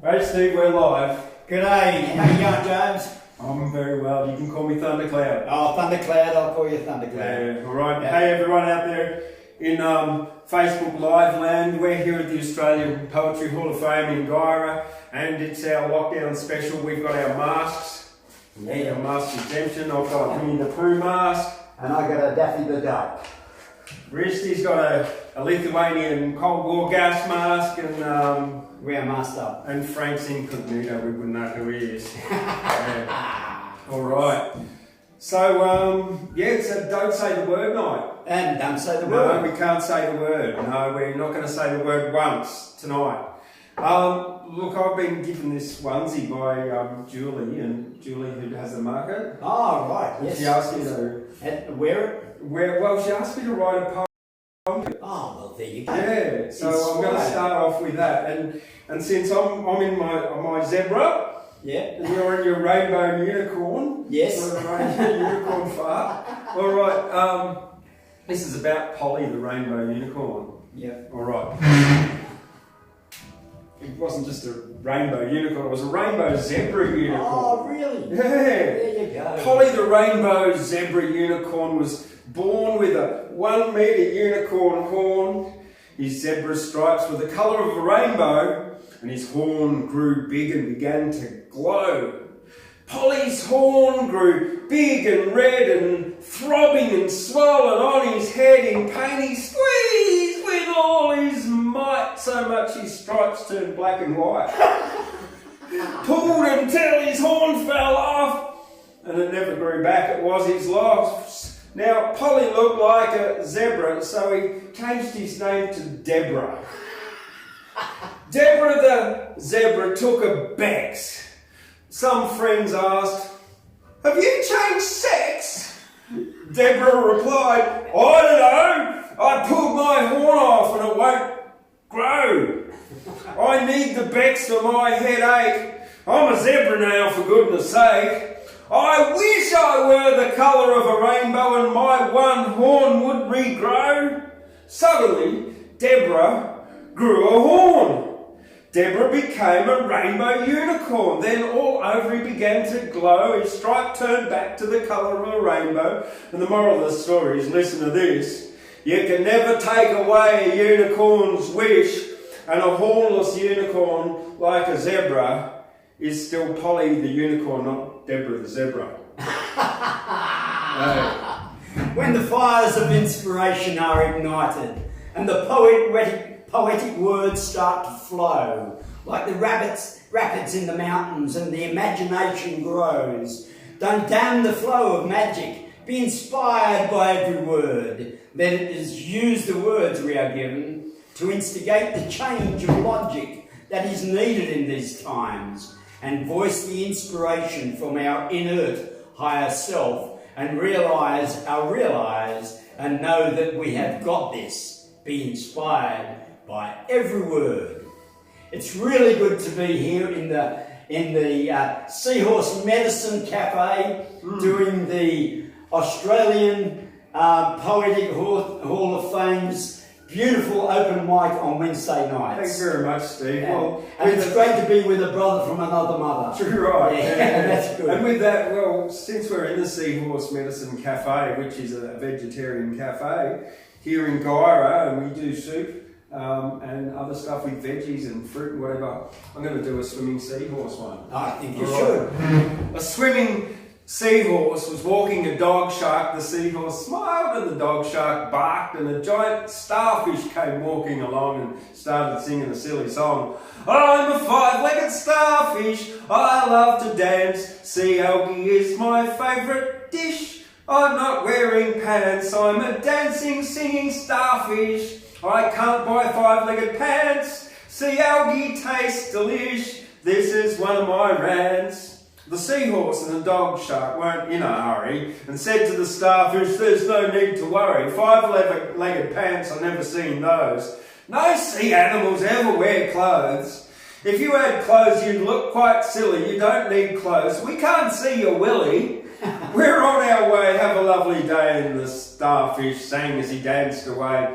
Hey Steve, we're live. G'day, how you going, James? I'm very well. You can call me Thundercloud. Oh, Thundercloud, I'll call you Thundercloud. Yeah, alright. Yeah. Hey everyone out there in Facebook Live land. We're here at the Australian Poetry Hall of Fame in Guyra, and it's our lockdown special. We've got our masks. Yeah, our mask exemption. I've got a Winnie the Pooh mask. And I got a Daffy the Duck. Risty's got a Lithuanian Cold War gas mask, and we're masked up. And Frank's incognito, we wouldn't know who he is. Yeah. Alright. So, yeah, so don't say the word night. And don't say the word. No, we can't say the word. No, we're not going to say the word once tonight. Look, I've been given this onesie by Julie, and Julie who has the market. Oh, right, yes. She asked me to... Wear it? Well, she asked me to write a poem. Oh, well, there you go. Yeah, so I'm going to start off with that. And since I'm in my zebra, yeah, and you're in your rainbow unicorn, yes, rainbow unicorn fart. All right, this is about Polly the rainbow unicorn. Yeah. All right. It wasn't just a rainbow unicorn; it was a rainbow zebra unicorn. Oh, really? Yeah. There you go. Polly the rainbow zebra unicorn was born with a 1 metre unicorn horn. His zebra stripes were the colour of a rainbow, and his horn grew big and began to glow. Polly's horn grew big and red and throbbing and swollen on his head. In pain he squeezed with all his might, so much his stripes turned black and white. Pulled until his horn fell off, and it never grew back, it was his loss. Now, Polly looked like a zebra, so he changed his name to Deborah. Deborah the zebra took a bex. Some friends asked, "Have you changed sex?" Deborah replied, "I don't know. I pulled my horn off and it won't grow. I need the bex for my headache. I'm a zebra now, for goodness sake. I wish I were the colour of a rainbow and my one horn would regrow." Suddenly, Deborah grew a horn. Deborah became a rainbow unicorn. Then all over he began to glow. His stripe turned back to the colour of a rainbow. And the moral of the story is, listen to this. You can never take away a unicorn's wish, and a hornless unicorn like a zebra is still Polly the unicorn, not Deborah the zebra. When the fires of inspiration are ignited and the poetic words start to flow, like the rapids in the mountains, and the imagination grows, don't dam the flow of magic. Be inspired by every word. Then it is use the words we are given to instigate the change of logic that is needed in these times, and voice the inspiration from our inert higher self, and realize and know that we have got this. Be inspired by every word. It's really good to be here in the Seahorse Medicine Cafe, doing the Australian Poetic Hall of Fame's beautiful open mic on Wednesday nights. Thanks very much, Steve. Yeah. Well, and it's great to be with a brother from another mother. True, right. Yeah, that's good. And with that, well, since we're in the Seahorse Medicine Cafe, which is a vegetarian cafe here in Guyra, and we do soup and other stuff with veggies and fruit and whatever, I'm going to do a swimming seahorse one. I think you should. A swimming seahorse was walking a dog shark. The seahorse smiled and the dog shark barked, and a giant starfish came walking along and started singing a silly song. I'm a five-legged starfish, I love to dance, sea algae is my favourite dish. I'm not wearing pants, I'm a dancing, singing starfish. I can't buy five-legged pants, sea algae tastes delish. This is one of my rants. The seahorse and the dog shark weren't in a hurry and said to the starfish, "There's no need to worry. Five-legged pants, I've never seen those. No sea animals ever wear clothes. If you had clothes, you'd look quite silly. You don't need clothes. We can't see your willy. We're on our way. Have a lovely day." And the starfish sang as he danced away.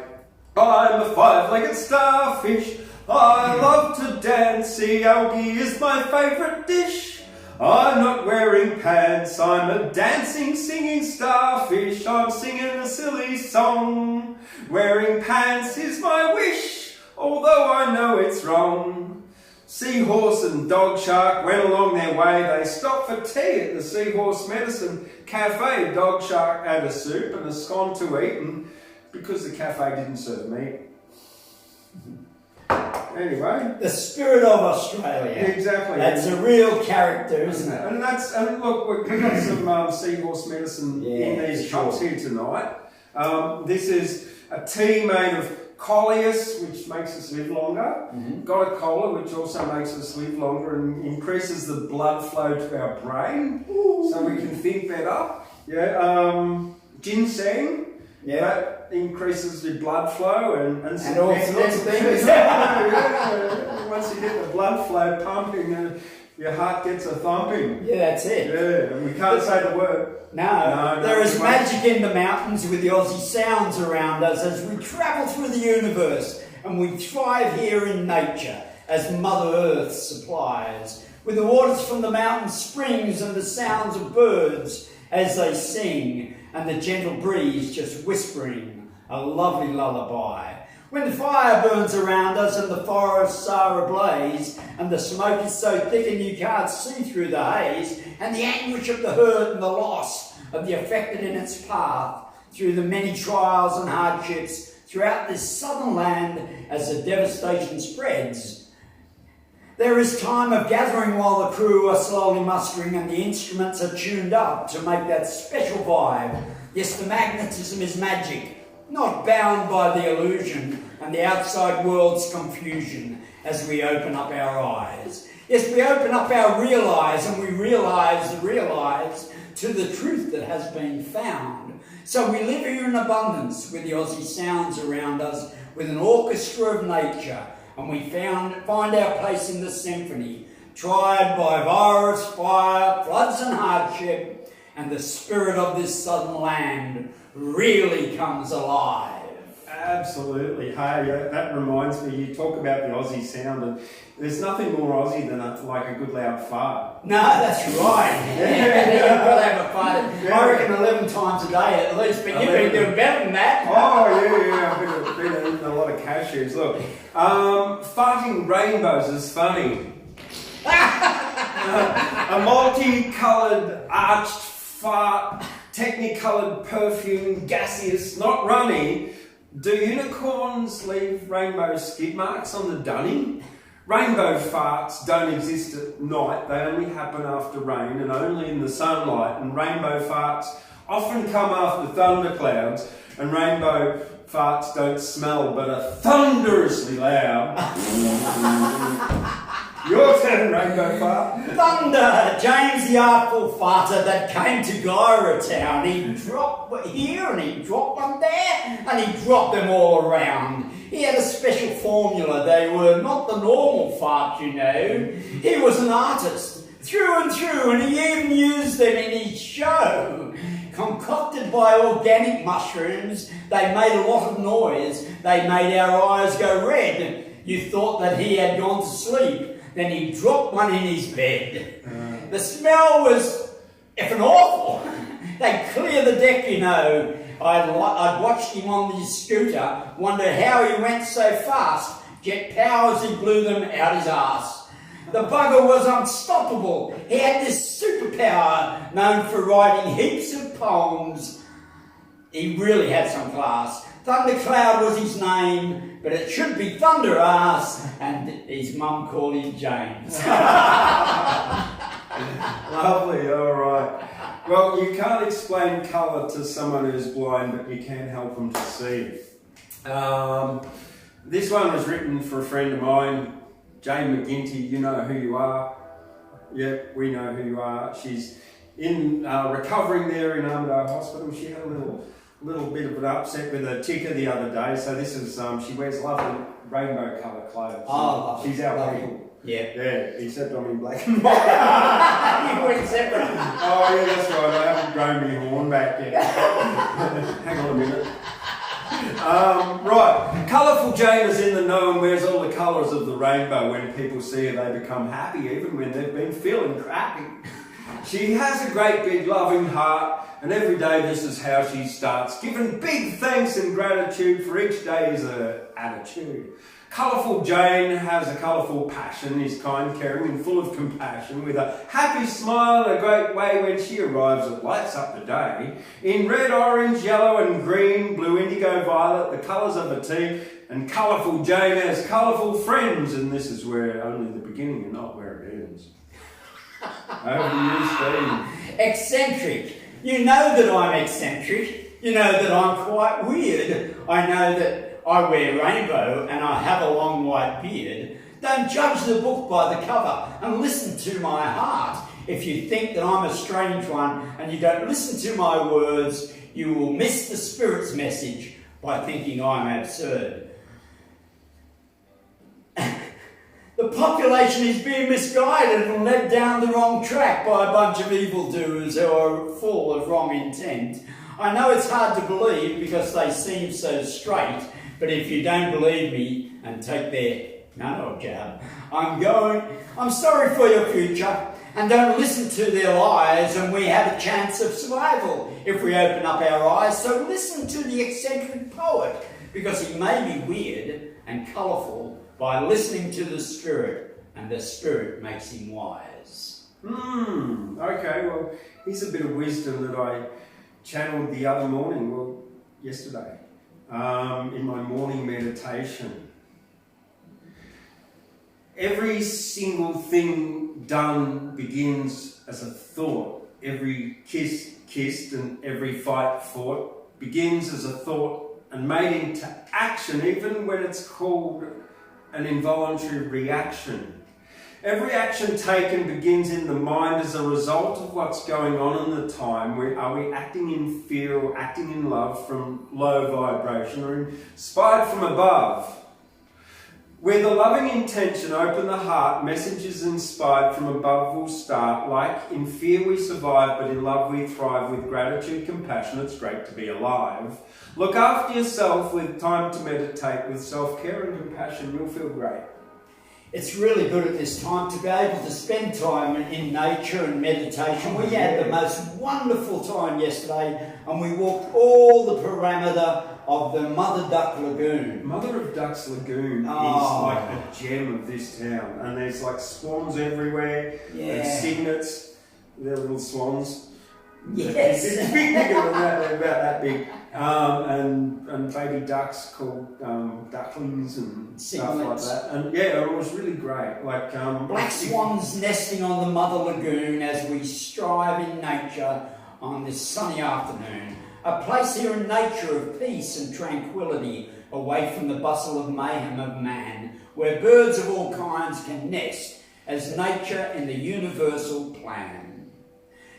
I'm a five-legged starfish. I love to dance, sea algae is my favourite dish. I'm not wearing pants, I'm a dancing, singing starfish. I'm singing a silly song. Wearing pants is my wish, although I know it's wrong. Seahorse and Dog Shark went along their way. They stopped for tea at the Seahorse Medicine Cafe. Dog Shark had a soup and a scone to eat, and because the cafe didn't serve meat. Anyway. The spirit of Australia. Exactly. That's a real character, isn't it? And look, we've got some Seahorse medicine in these cups here tonight. This is a tea made of coleus, which makes us live longer. Got a cola, which also makes us live longer and increases the blood flow to our brain, so we can think better. Ginseng. Yeah. That increases the blood flow and some all sorts of things. Once you get the blood flow pumping, your heart gets a thumping. Yeah, that's it. Yeah, and we can't say the word. No, there is magic in the mountains with the Aussie sounds around us as we travel through the universe, and we thrive here in nature as Mother Earth supplies, with the waters from the mountain springs and the sounds of birds as they sing, and the gentle breeze just whispering a lovely lullaby. When the fire burns around us and the forests are ablaze, and the smoke is so thick and you can't see through the haze, and the anguish of the hurt and the loss of the affected in its path, through the many trials and hardships throughout this southern land as the devastation spreads, there is time of gathering while the crew are slowly mustering and the instruments are tuned up to make that special vibe. Yes, the magnetism is magic, not bound by the illusion and the outside world's confusion as we open up our eyes. Yes, we open up our real eyes and we realize to the truth that has been found. So we live here in abundance with the Aussie sounds around us, with an orchestra of nature, and we find our place in the symphony, tried by virus, fire, floods and hardship, and the spirit of this southern land really comes alive. Absolutely. Hey, that reminds me, you talk about the Aussie sound, and there's nothing more Aussie than a good loud fart. No, that's right. You've got to have a fart. I reckon 11 times a day at least, but you've been doing better than that. Oh, yeah. I've been eating a lot of cashews. Look, farting rainbows is funny. A multicoloured arched fart, technicoloured perfume, gaseous, not runny. Do unicorns leave rainbow skid marks on the dunny? Rainbow farts don't exist at night, they only happen after rain and only in the sunlight, and rainbow farts often come after thunderclouds, and rainbow farts don't smell but are thunderously loud. Your turn, rainbow fart. Thunder! James the Artful Farter that came to Guyra town. He dropped here and he dropped one there and he dropped them all around. He had a special formula. They were not the normal fart, you know. He was an artist through and through, and he even used them in his show. Concocted by organic mushrooms, they made a lot of noise. They made our eyes go red. You thought that he had gone to sleep. Then he dropped one in his bed. The smell was effing awful. They'd clear the deck, you know. I'd watched him on his scooter, wondered how he went so fast. Jet powers, he blew them out his arse. The bugger was unstoppable. He had this superpower, known for writing heaps of poems. He really had some class. Thundercloud was his name, but it should be Thunder Ass, and his mum called him James. Lovely, all right. Well, you can't explain colour to someone who's blind, but you can help them to see. This one was written for a friend of mine, Jane McGinty. You know who you are. Yep, we know who you are. She's in recovering there in Armidale Hospital. She had a little bit of an upset with her ticker the other day. So this is, she wears lovely rainbow coloured clothes. Oh, she's our people. Yeah. Yeah, except I'm in black and white. You went separate. Oh yeah, that's right. I haven't grown my horn back yet. Hang on a minute. Right, colourful Jane is in the know and wears all the colours of the rainbow. When people see her, they become happy, even when they've been feeling crappy. She has a great big loving heart, and every day this is how she starts, giving big thanks and gratitude for each day's attitude. Colourful Jane has a colourful passion, is kind, caring and full of compassion, with a happy smile and a great way. When she arrives, it lights up the day in red, orange, yellow and green, blue, indigo, violet, the colours of a tea. And colourful Jane has colourful friends, and this is where only the beginning and not where it ends. Over to you, Steve. Eccentric. You know that I'm eccentric. You know that I'm quite weird. I know that I wear rainbow and I have a long white beard. Don't judge the book by the cover and listen to my heart. If you think that I'm a strange one and you don't listen to my words, you will miss the Spirit's message by thinking I'm absurd. The population is being misguided and led down the wrong track by a bunch of evildoers who are full of wrong intent. I know it's hard to believe because they seem so straight, but if you don't believe me and take their nano jab, I'm sorry for your future, and don't listen to their lies, and we have a chance of survival if we open up our eyes. So listen to the eccentric poet, because he may be weird and colourful by listening to the Spirit, and the Spirit makes him wise. Okay, well, here's a bit of wisdom that I channeled the other morning, yesterday, in my morning meditation. Every single thing done begins as a thought. Every kiss kissed and every fight fought begins as a thought and made into action, even when it's called an involuntary reaction. Every action taken begins in the mind as a result of what's going on in the time. Are we acting in fear or acting in love from low vibration, or inspired from above? Where the loving intention open the heart, messages inspired from above will start. Like in fear we survive, but in love we thrive. With gratitude, compassion, it's great to be alive. Look after yourself with time to meditate. With self-care and compassion, you'll feel great. It's really good at this time to be able to spend time in nature and meditation. We had the most wonderful time yesterday, and we walked all the parameter of the Mother Duck Lagoon. Mother of Duck's Lagoon is like a gem of this town, and there's like swans everywhere, and cygnets, they're little swans. Yes. It's bigger than that, they're about that big. And baby ducks called ducklings and stuff like that. And yeah, it was really great. Like black swans nesting on the Mother Lagoon as we strive in nature on this sunny afternoon. A place here in nature of peace and tranquility, away from the bustle of mayhem of man, where birds of all kinds can nest as nature in the universal plan.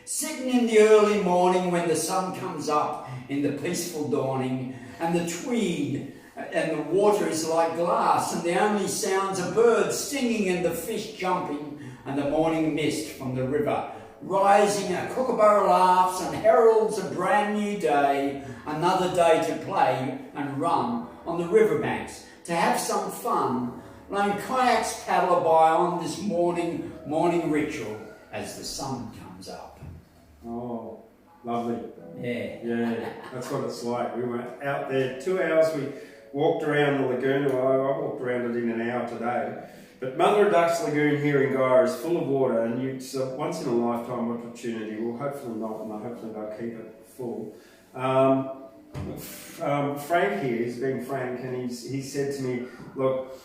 Sitting in the early morning when the sun comes up in the peaceful dawning, and the tweed and the water is like glass, and the only sounds are birds singing and the fish jumping, and the morning mist from the river rising, a kookaburra laughs and heralds a brand new day, another day to play and run on the riverbanks, to have some fun, lone kayaks paddle by on this morning ritual as the sun comes up. Oh, lovely. Yeah, that's what it's like. We were out there 2 hours. We walked around the lagoon. Well, I walked around it in an hour today. But Mother of Duck's Lagoon here in Guyra is full of water, and it's a once in a lifetime opportunity. Well, hopefully not, and hopefully they'll keep it full. Frank here, he's being Frank, and he said to me, look,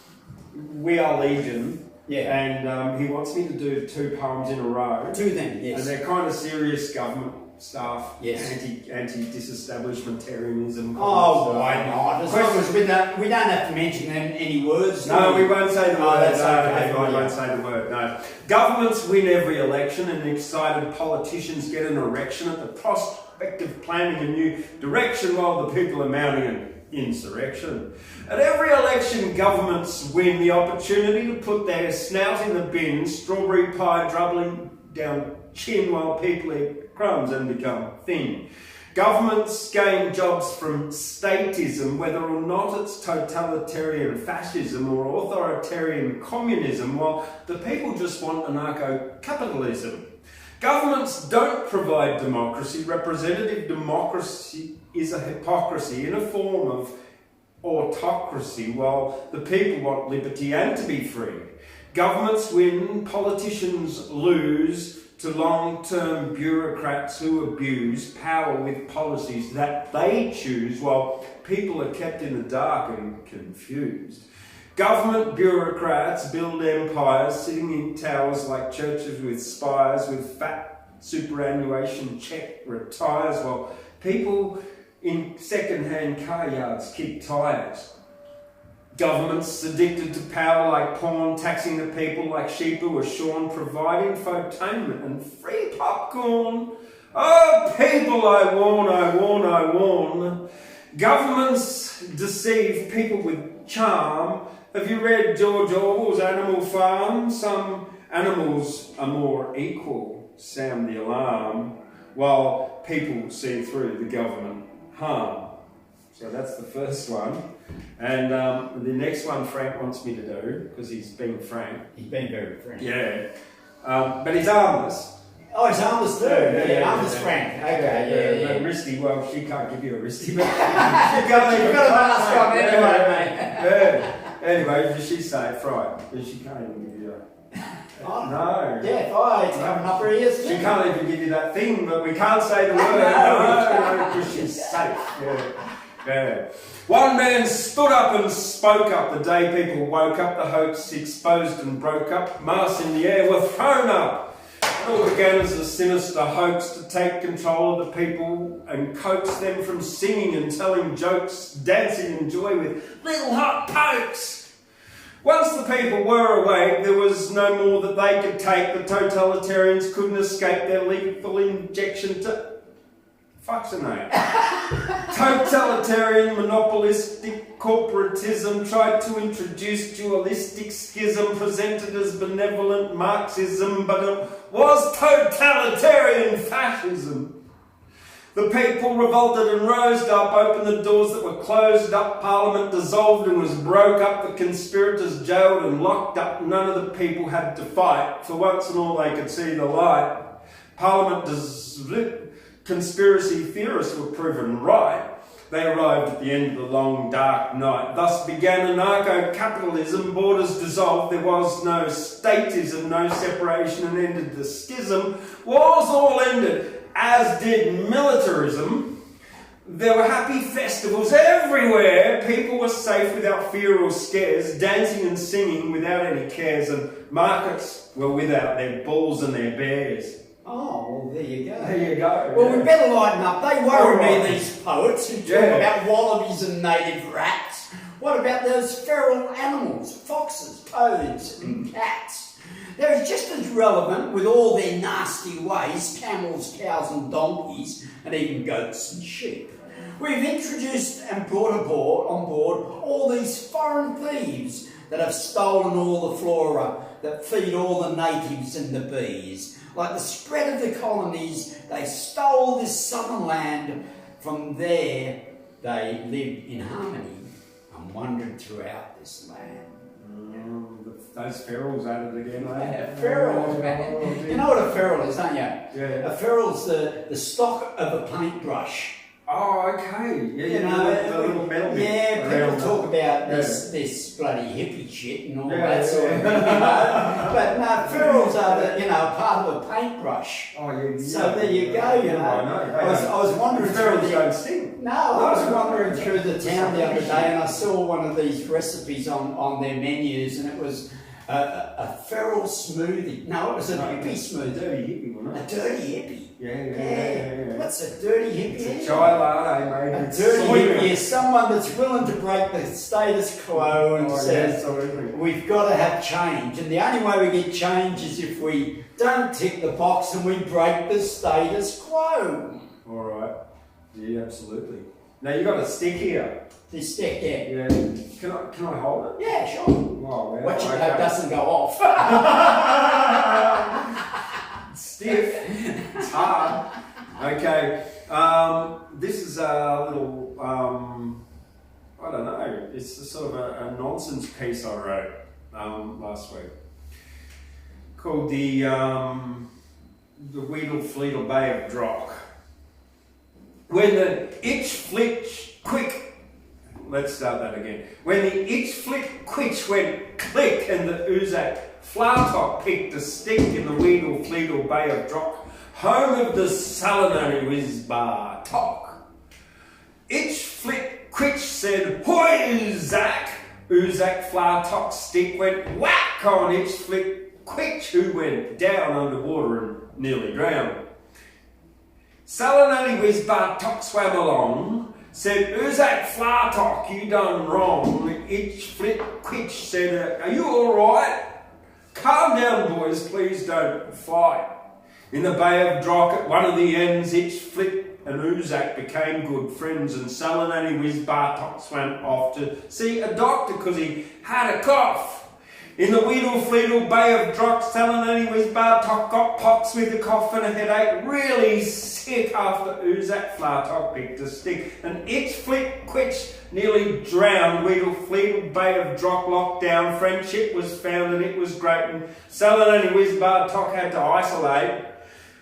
we are Legion. Yeah. And he wants me to do 2 poems in a row. 2 then, yes. And they're kind of serious government stuff. Yes. Anti-disestablishmentarianism. Oh, why not? As long as we don't have to mention any words. No, we won't say the word. That's okay. I won't say the word, no. Governments win every election, and excited politicians get an erection at the prospect of planning a new direction while the people are mounting an insurrection. At every election, governments win the opportunity to put their snout in the bin, strawberry pie dribbling down chin while people eat crumbs and become thin. Governments gain jobs from statism, whether or not it's totalitarian fascism or authoritarian communism, while the people just want anarcho-capitalism. Governments don't provide democracy. Representative democracy is a hypocrisy in a form of autocracy, while the people want liberty and to be free. Governments win, politicians lose to long-term bureaucrats who abuse power with policies that they choose, while people are kept in the dark and confused. Government bureaucrats build empires sitting in towers like churches with spires, with fat superannuation check retires, while people in second-hand car yards kick tyres. Governments addicted to power like porn, taxing the people like sheep who are shorn, providing infotainment and free popcorn. Oh, people, I warn, I warn, I warn. Governments deceive people with charm. Have you read George Orwell's Animal Farm? Some animals are more equal, sound the alarm, while people see through the government harm. So that's the first one. And the next one Frank wants me to do, because he's being frank. He's been very frank. Yeah. But he's armless. Oh, he's armless too. Yeah, armless Frank. Okay, yeah. Wristy, well, she can't give you a wristy, but You've got a mask on anyway, mate. Yeah. Anyway, she's safe, right? But she can't even give you a... Oh, no. Yeah, fire, it's coming up her ears. She can't even give you that thing, but we can't say the word. No, because she's safe. Yeah. One man stood up and spoke up the day people woke up. The hoax exposed and broke up. Masks in the air were thrown up. It all began as a sinister hoax to take control of the people and coax them from singing and telling jokes, dancing in joy with little hot pokes. Once the people were awake, there was no more that they could take. The totalitarians couldn't escape their lethal injection to... Fuck's a name. Totalitarian, monopolistic corporatism tried to introduce dualistic schism presented as benevolent Marxism, but it was totalitarian fascism. The people revolted and rose up, opened the doors that were closed up, Parliament dissolved and was broke up, the conspirators jailed and locked up. None of the people had to fight. For once and all they could see the light. Parliament Conspiracy theorists were proven right. They arrived at the end of the long, dark night. Thus began anarcho-capitalism. Borders dissolved. There was no statism, no separation, and ended the schism. Wars all ended, as did militarism. There were happy festivals everywhere. People were safe without fear or scares, dancing and singing without any cares, and markets were without their bulls and their bears. Oh, well, there you go. There you go. Well, we better lighten up. They worry me, these poets who talk Yeah. about wallabies and native rats. What about those feral animals, foxes, toads and cats? They're just as relevant with all their nasty ways, camels, cows and donkeys, and even goats and sheep. We've introduced and brought on board all these foreign thieves that have stolen all the flora, that feed all the natives and the bees. Like the spread of the colonies, they stole this southern land. From there, they lived in harmony and wandered throughout this land. Those ferals at it again, eh? Yeah, ferals, man. You know what a feral is, don't you? Yeah. A feral's the stock of a paintbrush. Oh, okay. Yeah, You know, the little metal bit. yeah, people around talk that. about this bloody hippie shit and all Yeah, that sort of thing, But no, ferals are part of a paintbrush. Oh, yeah. So there you go, you know. I know. I was wandering through Ferals the... don't sting. No, I was wandering through the town the other day and I saw one of these recipes on their menus, and it was a feral smoothie. No, it was a hippie smoothie. Dirty hippie, wasn't it? A dirty hippie. Yeah. What's a dirty hippie? It's a chai latte, mate. A It's dirty soy hippie milk. is someone that's willing to break the status quo and says, absolutely. we've got to have change. And the only way we get change is if we don't tick the box and we break the status quo. All right. Yeah, absolutely. Now, you got a stick here. This stick, yeah. Yeah. Can I hold it? Yeah, sure. Wow, man. Watch it hope it doesn't go off. Stiff. It's hard. Okay. nonsense piece I wrote last week called the Weedle Fleedle Bay of Drock. When the itch flitch quick, let's start that again. When the itch flick quitch went click and the Uzak Flartok picked a stick in the Weedle Fleedle Bay of Drock, home of the Salinary Wizbar Tok. Itch flick quitch said, "Hoi, Zach!" Uzak Flartok stick went whack on Itch flick quitch, who went down underwater and nearly drowned. Salinary Wizbar Tok swam along, said, "Uzak Flartok, you done wrong." Itch flick quitch said, "Are you alright? Calm down, boys, please don't fight." In the Bay of Drock, at one of the ends, Itch Flick and Uzak became good friends, and Salinary Wizbar Tok swam off to see a doctor because he had a cough. In the Weedle Fleedle Bay of Drock, Salinary Wizbar Tok got pox with a cough and a headache, really sick after Uzak Flartok picked a stick, and Itch Flick Quitch nearly drowned. Weedle Fleedle Bay of Drock locked down, friendship was found and it was great, and Salinary Wizbar Tok had to isolate.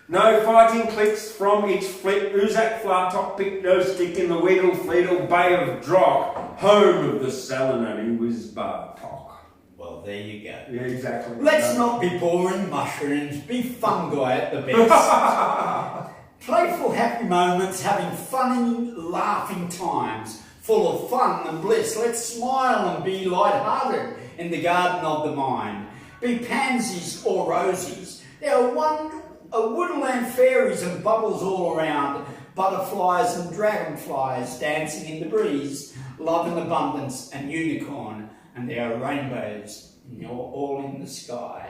No fighting clicks from Itch Flick. Uzak Flartok picked no stick in the Weedle Fleedle Bay of Drock, home of the Salinary Wizbar Tok. Well, there you go. Yeah, exactly. Let's not be boring mushrooms, be fungi at the best. Playful, happy moments, having funny, laughing times, full of fun and bliss. Let's smile and be light-hearted in the garden of the mind. Be pansies or rosies. There are woodland fairies and bubbles all around, butterflies and dragonflies dancing in the breeze, love and abundance and unicorn, and there are rainbows all in the sky.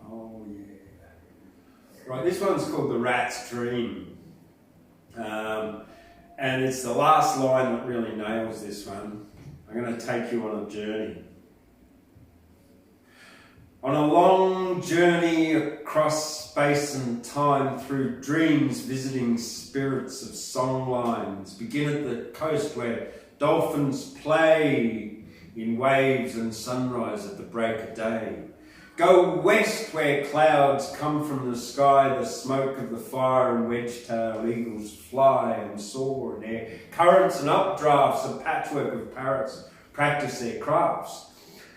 Oh yeah. Right, this one's called The Rat's Dream. And it's the last line that really nails this one. I'm going to take you on a journey. On a long journey across space and time, through dreams visiting spirits of song lines, begin at the coast where dolphins play in waves and sunrise at the break of day. Go west where clouds come from the sky, the smoke of the fire and wedge-tailed eagles fly and soar in air. Currents and updrafts, a patchwork of parrots practice their crafts.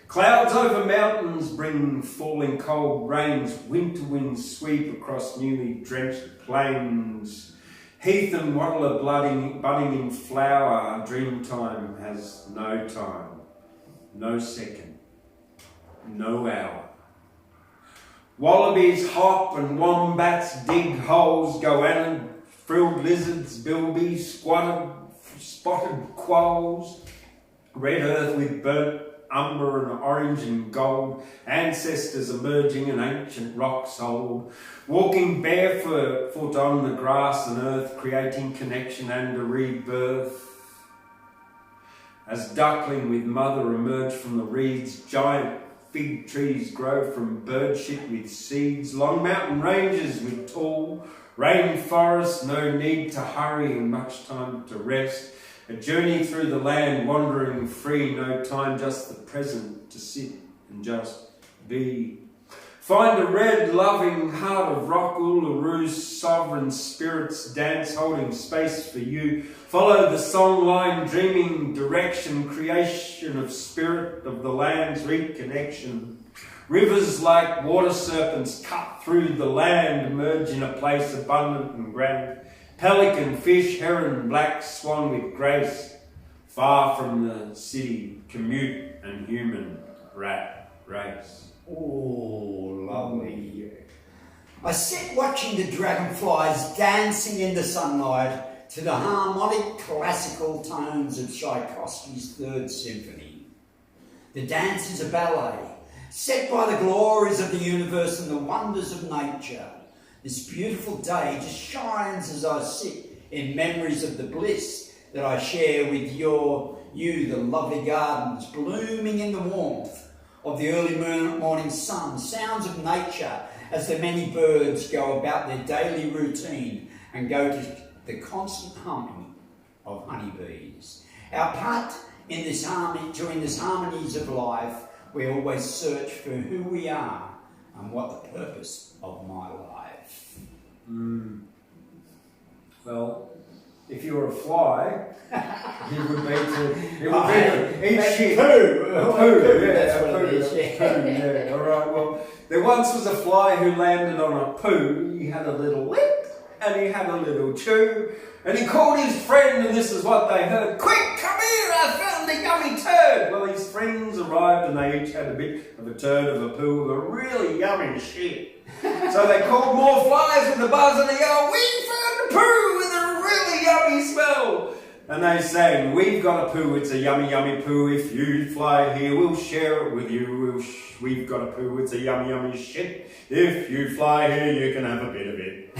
Clouds over mountains bring falling cold rains, winter winds sweep across newly drenched plains. Heath and wattle are budding in flower, dreamtime has no time, no second, no hour. Wallabies hop and wombats dig holes, goanna, frilled lizards, bilbies, spotted quolls, red earth with burnt umber and orange and gold, ancestors emerging and ancient rocks old, walking barefoot on the grass and earth, creating connection and a rebirth. As duckling with mother emerge from the reeds, giant fig trees grow from bird shit with seeds, long mountain ranges with tall rainforests, no need to hurry and much time to rest. A journey through the land, wandering free, no time, just the present to sit and just be. Find a red, loving heart of rock, Uluru, sovereign spirits dance, holding space for you. Follow the song line, dreaming direction, creation of spirit of the land's reconnection. Rivers like water serpents cut through the land, emerge in a place abundant and grand. Pelican, fish, heron, black swan with grace, far from the city, commute and human rat race. Oh, lovely. I sit watching the dragonflies dancing in the sunlight to the harmonic classical tones of Tchaikovsky's Third Symphony. The dance is a ballet, set by the glories of the universe and the wonders of nature. This beautiful day just shines as I sit in memories of the bliss that I share with you, the lovely gardens, blooming in the warmth of the early morning sun, sounds of nature as the many birds go about their daily routine and go to the constant humming of honeybees. Our part In this harmonies of life, we always search for who we are and what the purpose of my life. Well, if you were a fly, it would be to eat shit. Poo. A poo, yeah, That's a what poo, it is, a poo, yeah. All right. Well, there once was a fly who landed on a poo. He had a little lick and he had a little chew, and he called his friend, and this is what they heard: "Quick, come here! I found a yummy turd." Well, his friends arrived, and they each had a bit of a turd of a poo of a really yummy shit. So they called more flies with a buzz, and they yelled, "We found a poo with a really yummy smell." And they sang, "We've got a poo, it's a yummy, yummy poo. If you fly here, we'll share it with you. We've got a poo, it's a yummy, yummy shit. If you fly here, you can have a bit of it."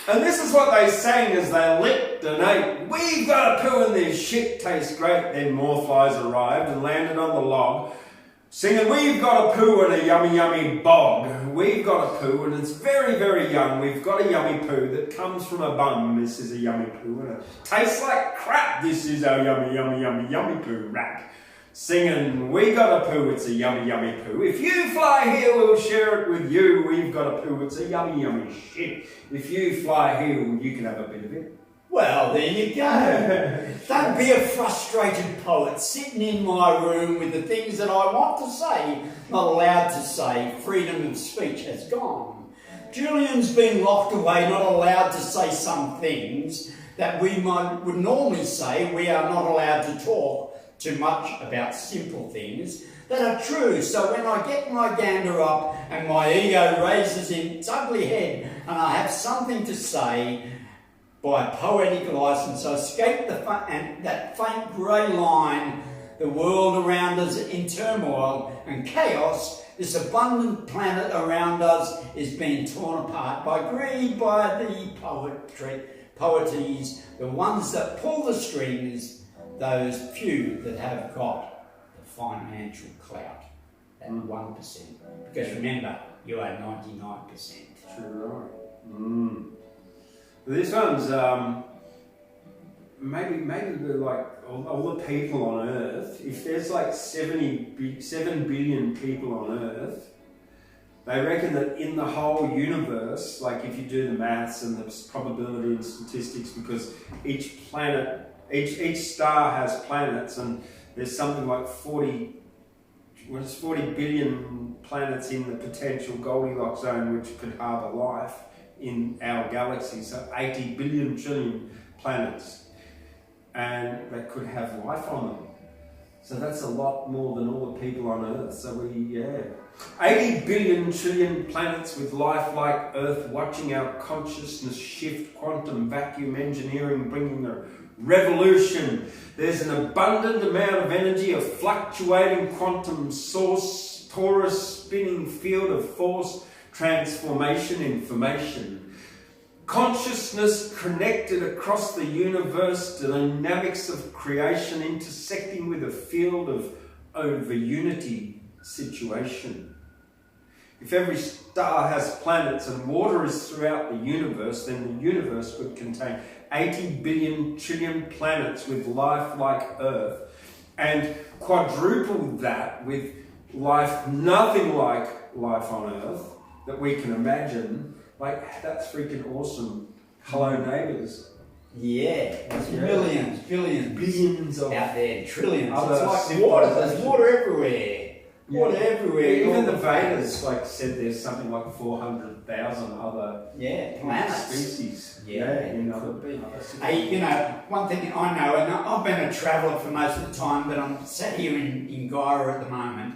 And this is what they sang as they licked and ate. "We've got a poo and this shit tastes great." Then more flies arrived and landed on the log, singing, "We've got a poo and a yummy, yummy bog. We've got a poo and it's very, very young. We've got a yummy poo that comes from a bum. This is a yummy poo and it tastes like crap. This is our yummy, yummy, yummy, yummy poo rap." Singing, "We got a poo, it's a yummy, yummy poo. If you fly here, we'll share it with you. We've got a poo, it's a yummy, yummy shit. If you fly here, you can have a bit of it." Well, there you go. Don't be a frustrated poet sitting in my room with the things that I want to say, not allowed to say. Freedom of speech has gone. Julian's been locked away, not allowed to say some things that we would normally say. We are not allowed to talk too much about simple things that are true. So when I get my gander up and my ego raises its ugly head and I have something to say, by poetic license, I escape that faint grey line, the world around us in turmoil and chaos. This abundant planet around us is being torn apart by greed, by the poeties, the ones that pull the strings, those few that have got the financial clout, that 1%. Because remember, you are 99%. True, right. This one's maybe they're like all the people on Earth. If there's like 7 billion people on Earth, they reckon that in the whole universe, like if you do the maths and the probability and statistics, because each star has planets, and there's something like 40 billion planets in the potential Goldilocks zone which could harbour life in our galaxy, so 80 billion trillion planets, and that could have life on them. So that's a lot more than all the people on Earth. So 80 billion trillion planets with life like Earth, watching our consciousness shift, quantum vacuum engineering bringing a revolution. There's an abundant amount of energy, a fluctuating quantum source, torus spinning field of force, transformation, information. Consciousness connected across the universe, the dynamics of creation intersecting with a field of over unity situation. If every star has planets and water is throughout the universe, then the universe would contain 80 billion trillion planets with life like Earth, and quadruple that with life nothing like life on Earth that we can imagine. Like, that's freaking awesome. Hello, neighbours. Yeah, there's millions, billions, billions of out there, trillions. other It's like water. There's water everywhere. Water everywhere. Even the Vedas said there's something like 400,000 other planets. species. Could be. Hey, one thing I know, and I've been a traveller for most of the time, but I'm sat here in Guyra at the moment.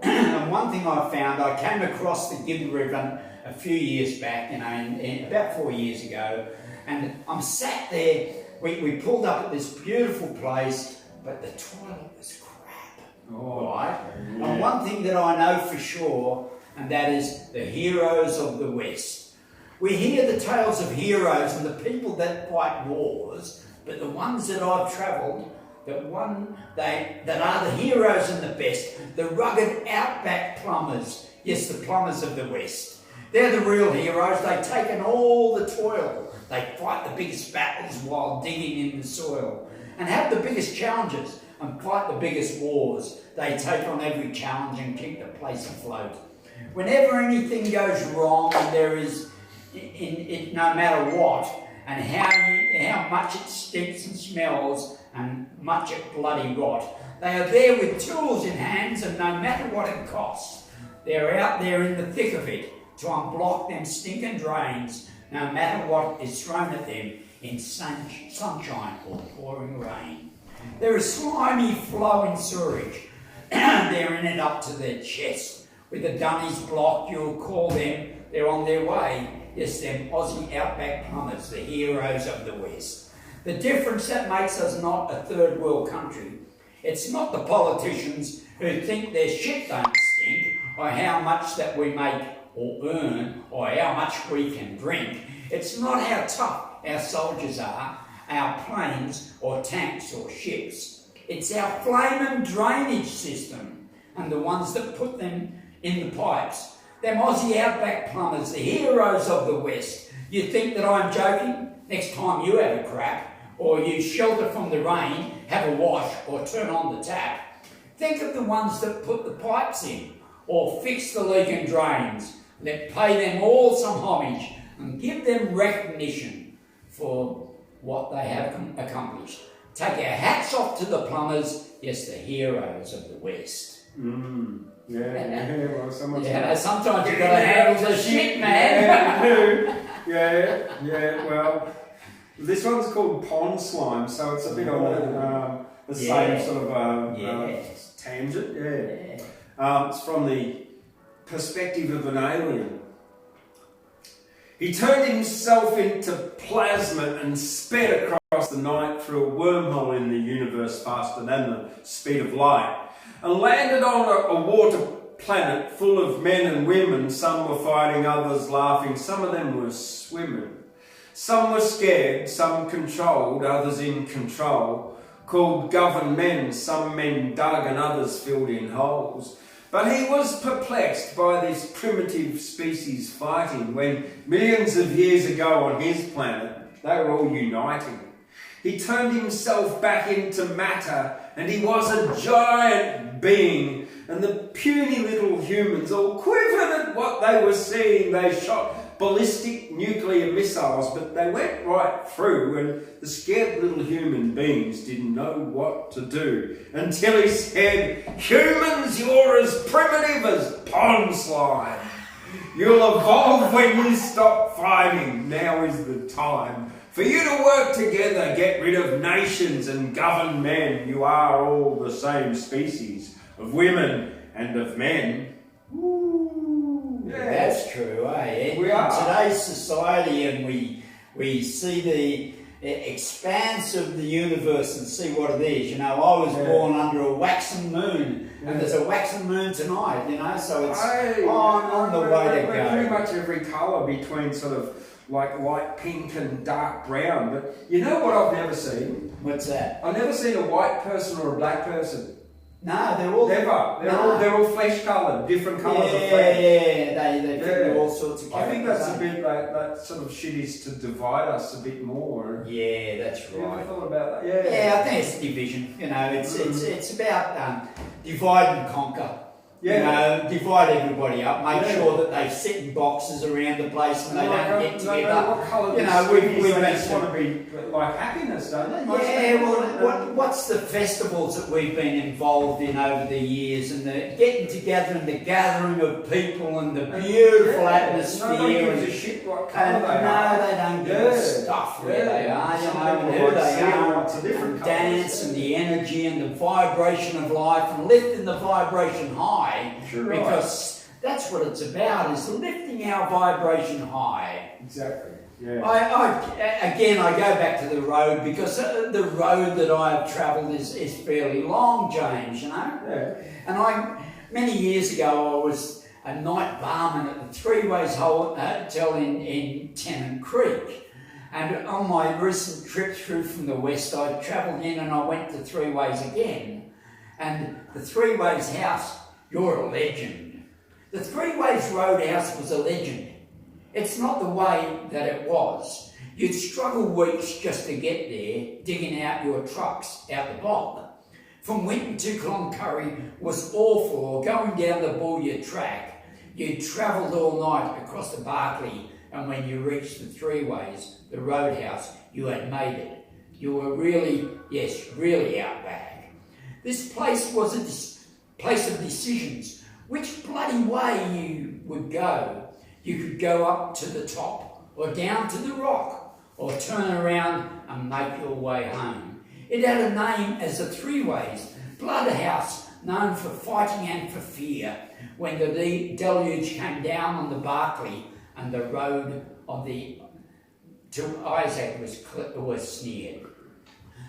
And one thing I found, I came across the Guyra River a few years back, about 4 years ago, and I'm sat there. We pulled up at this beautiful place, but the toilet was crap. Right? Yeah. And one thing that I know for sure, and that is the heroes of the West. We hear the tales of heroes and the people that fight wars, but the ones that I've travelled, that are the heroes and the best, the rugged outback plumbers, yes, the plumbers of the West. They're the real heroes. They've taken all the toil. They fight the biggest battles while digging in the soil and have the biggest challenges. and fight the biggest wars. They take on every challenge and keep the place afloat. Whenever anything goes wrong, and there is, no matter what, and how much it stinks and smells, and much it bloody rot, they are there with tools in hands, and no matter what it costs, they're out there in the thick of it to unblock them stinking drains, no matter what is thrown at them in sunshine or pouring rain. There is slimy flowing sewage. They're in it up to their chest. With the dunnies blocked, you'll call them, they're on their way. Yes, them Aussie outback plumbers, the heroes of the West. The difference that makes us not a third world country, it's not the politicians who think their shit don't stink, or how much that we make or earn, or how much we can drink. It's not how tough our soldiers are, our planes or tanks or ships. It's our flaming drainage system and the ones that put them in the pipes. Them Aussie outback plumbers, the heroes of the West. You think that I'm joking? Next time you have a crap, or you shelter from the rain, have a wash or turn on the tap. Think of the ones that put the pipes in or fix the leaking drains. Let pay them all some homage and give them recognition for what they have accomplished. Take our hats off to the plumbers, yes, the heroes of the West. Well, sometimes you've got to handle the shit, man. Well, this one's called pond slime, so it's a bit on the same sort of tangent. It's from the perspective of an alien. He turned himself into plasma and sped across the night through a wormhole in the universe faster than the speed of light, and landed on a water planet full of men and women. Some were fighting, others laughing, some of them were swimming. Some were scared, some controlled, others in control, called governed men. Some men dug and others filled in holes. But he was perplexed by this primitive species fighting when millions of years ago on his planet they were all uniting. He turned himself back into matter and he was a giant being, and the puny little humans all quivered at what they were seeing. They shot ballistic nuclear missiles, but they went right through, and the scared little human beings didn't know what to do until he said, "Humans, you're as primitive as pond slime. You'll evolve when you stop fighting. Now is the time for you to work together, get rid of nations and govern men. You are all the same species of women and of men." That's true, eh? We are. In today's society, and we see the expanse of the universe and see what it is. You know, I was born under a waxing moon, and there's a waxing moon tonight, you know, so it's on the way to go. Pretty much every colour between sort of like light pink and dark brown. But you know what I've never seen? What's that? I've never seen a white person or a black person. No, they're all... They're all flesh coloured, different colours of flesh. They fit all sorts of characters. I think that's a bit like, that sort of shit is to divide us a bit more. Yeah, that's right. You ever thought about that? Yeah, I think it's division. You know, it's about divide and conquer. You know, divide everybody up, make sure that they sit in boxes around the place and they don't get together. What colour you know, we just want to be like happiness, don't they? What's the festivals that we've been involved in over the years, and the getting together and the gathering of people and the beautiful atmosphere. Nobody gives a shit what colour they are. No, they don't give a stuff where they are, you know, and who they are. It's a different dance and the energy and the vibration of life and lifting the vibration high. Because that's what it's about, is lifting our vibration high. Exactly. Yeah. I go back to the road, because the road that I have travelled is fairly long, James, you know. Yeah. And many years ago I was a night barman at the Three Ways Hotel in Tennant Creek. And on my recent trip through from the west, I travelled in and I went to Three Ways again. And the Three Ways house, you're a legend. The Three Ways Roadhouse was a legend. It's not the way that it was. You'd struggle weeks just to get there, digging out your trucks out the bog. from Winton to Cloncurry was awful, or going down the Boulia track, you travelled all night across the Barclay, and when you reached the Three Ways, the roadhouse, you had made it. You were really, yes, really out back. This place was a place of decisions. Which bloody way you would go. You could go up to the top, or down to the rock, or turn around and make your way home. It had a name as the Three Ways, Bloodhouse, known for fighting and for fear, when the deluge came down on the Barclay and the road to Isaac was sneered.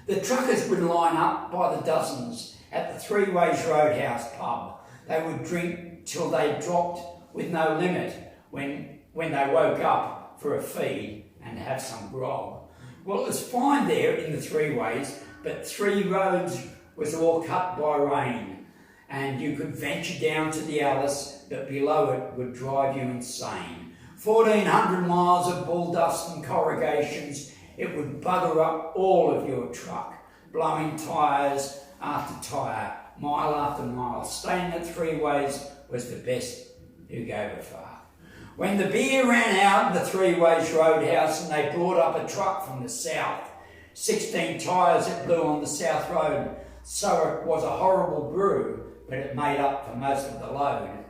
The truckers would line up by the dozens at the Three Ways Roadhouse pub. They would drink till they dropped with no limit when they woke up for a feed and have some grog. Well, it was fine there in the Three Ways, but Three Roads was all cut by rain, and you could venture down to the Alice, but below it would drive you insane. 1,400 miles of bull dust and corrugations. It would bugger up all of your truck, blowing tyres after tyre, mile after mile. Staying at Three Ways was the best who gave a fuck. When the beer ran out in the Three Ways Roadhouse and they brought up a truck from the south, 16 tyres it blew on the South Road, so it was a horrible brew, but it made up for most of the load.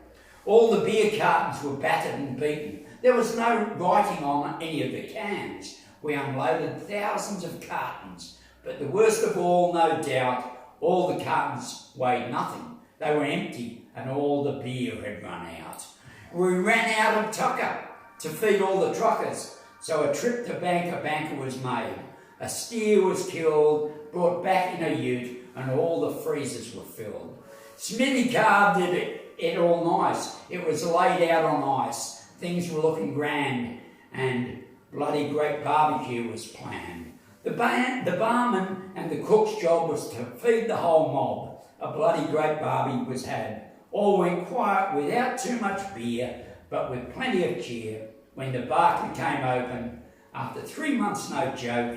All the beer cartons were battered and beaten. There was no writing on any of the cans. We unloaded thousands of cartons, but the worst of all, no doubt, all the cartons weighed nothing. They were empty and all the beer had run out. We ran out of tucker to feed all the truckers, so a trip to Banker was made. A steer was killed, brought back in a ute, and all the freezers were filled. Smithy carved it all nice. It was laid out on ice. Things were looking grand, and bloody great barbecue was planned. The barman and the cook's job was to feed the whole mob. A bloody great barbie was had. All went quiet without too much beer, but with plenty of cheer, when the Barclay came open, after 3 months no joke,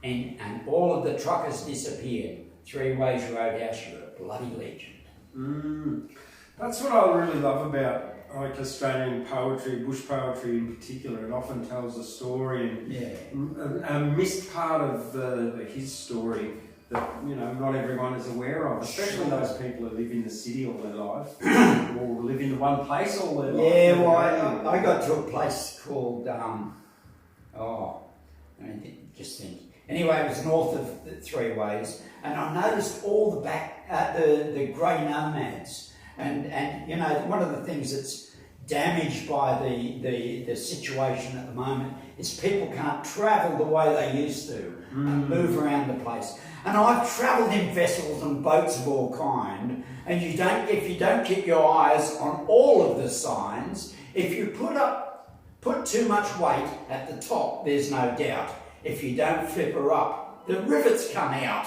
and all of the truckers disappeared. Three Ways Roadhouse, you're a bloody legend. That's what I really love about Australian poetry, bush poetry in particular. It often tells a story, and a missed part of his story that not everyone is aware of, especially those people who live in the city all their life, or live in one place all their life. Yeah, well, I got to a place called just think. Anyway, it was north of the Three Ways, and I noticed all the grey nomads, and one of the things that's damaged by the situation at the moment is people can't travel the way they used to and move around the place. And I've travelled in vessels and boats of all kind, and if you don't keep your eyes on all of the signs, if you put too much weight at the top, there's no doubt. If you don't flip her up, the rivets come out.